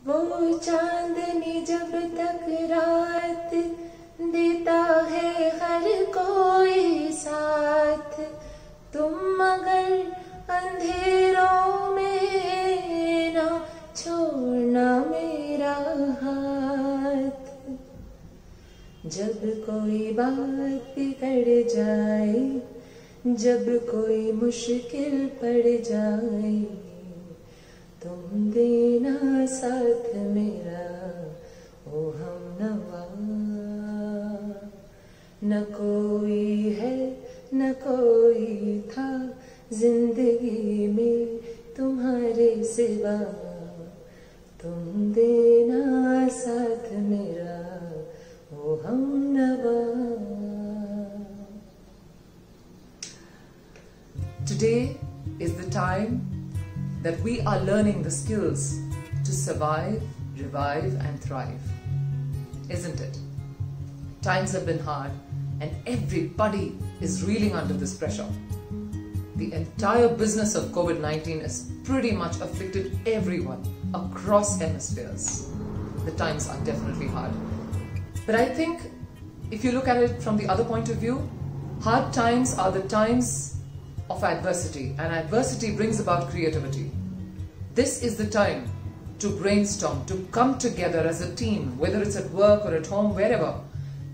वो चांदनी जब तक रात देता है हर कोई साथ, तुम मगर अंधेरों में ना छोड़ना मेरा हाथ। जब कोई बात बिगड़ जाए, जब कोई मुश्किल पड़ जाए, तुम देना साथ मेरा ओ हमनवा। न कोई है न कोई था जिंदगी में तुम्हारे सिवा, तुम देना साथ मेरा ओ हमनवा। Today is the time that we are learning the skills to survive, revive and thrive, isn't it? Times have been hard and everybody is reeling under this pressure. The entire business of COVID-19 has pretty much afflicted everyone across hemispheres. The times are definitely hard. But I think if you look at it from the other point of view, hard times are the times of adversity, and adversity brings about creativity. This is the time to brainstorm, to come together as a team, whether it's at work or at home, wherever,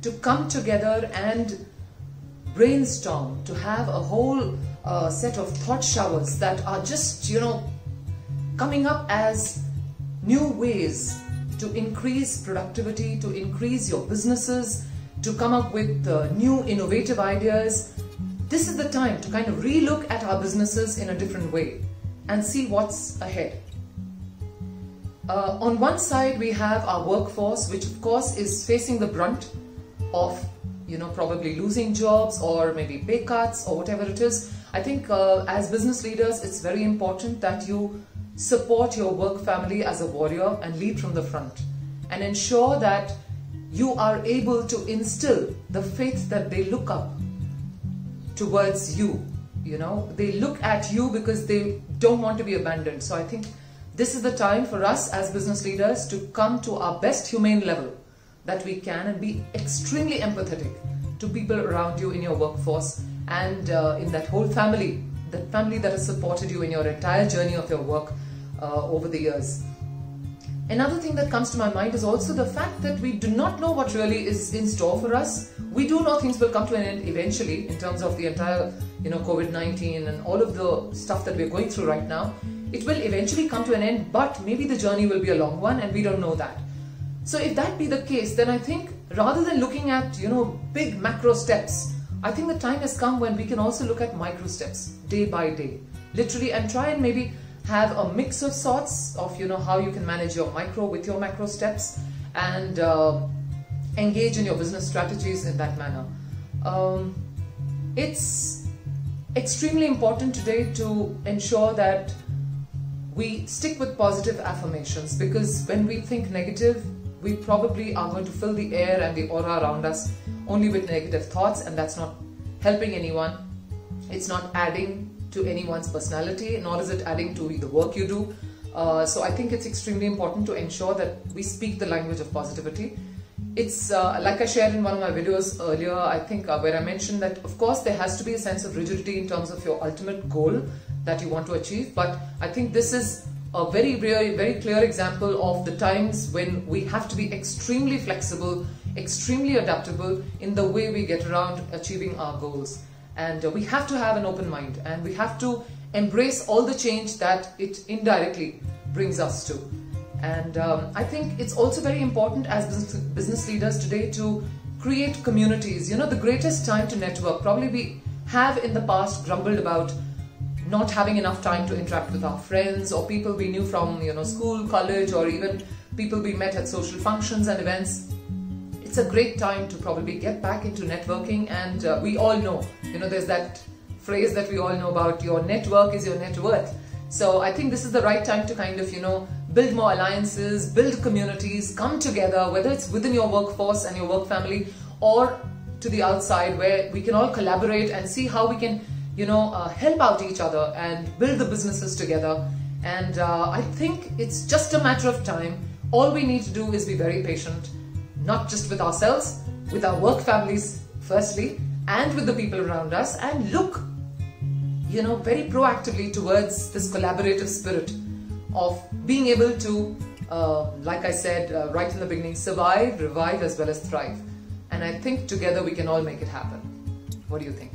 to come together and brainstorm, to have a whole set of thought showers that are just, coming up as new ways to increase productivity, to increase your businesses, to come up with new innovative ideas. This is the time to kind of relook at our businesses in a different way and see what's ahead. On one side, we have our workforce, which of course is facing the brunt of, probably losing jobs or maybe pay cuts or whatever it is. I think as business leaders, it's very important that you support your work family as a warrior and lead from the front and ensure that you are able to instill the faith that they look up towards you. They look at you because they don't want to be abandoned. So I think this is the time for us as business leaders to come to our best humane level that we can and be extremely empathetic to people around you in your workforce and in that whole family, that family that has supported you in your entire journey of your work over the years. Another thing that comes to my mind is also the fact that we do not know what really is in store for us. We do know things will come to an end eventually in terms of the entire, COVID-19 and all of the stuff that we're going through right now. It will eventually come to an end, but maybe the journey will be a long one and we don't know that. So if that be the case, then I think rather than looking at, big macro steps, I think the time has come when we can also look at micro steps day by day, literally, and try and maybe have a mix of sorts of, how you can manage your micro with your macro steps and engage in your business strategies in that manner. It's extremely important today to ensure that we stick with positive affirmations, because when we think negative, we probably are going to fill the air and the aura around us only with negative thoughts, and that's not helping anyone. It's not adding to anyone's personality, nor is it adding to the work you do. So I think it's extremely important to ensure that we speak the language of positivity. It's like I shared in one of my videos earlier, I think, where I mentioned that of course there has to be a sense of rigidity in terms of your ultimate goal that you want to achieve, but I think this is a very clear example of the times when we have to be extremely flexible, extremely adaptable in the way we get around achieving our goals. And we have to have an open mind, and we have to embrace all the change that it indirectly brings us to. And I think it's also very important as business leaders today to create communities. The greatest time to network, probably we have in the past grumbled about not having enough time to interact with our friends or people we knew from school, college, or even people we met at social functions and events. It's a great time to probably get back into networking, and we all know, there's that phrase that we all know about, your network is your net worth. So I think this is the right time to kind of, build more alliances, build communities, come together, whether it's within your workforce and your work family or to the outside, where we can all collaborate and see how we can, help out each other and build the businesses together. And I think it's just a matter of time All we need to do is be very patient, not just with ourselves, with our work families firstly, and with the people around us, and look, very proactively towards this collaborative spirit of being able to, like I said right in the beginning, survive, revive, as well as thrive. And I think together we can all make it happen. What do you think?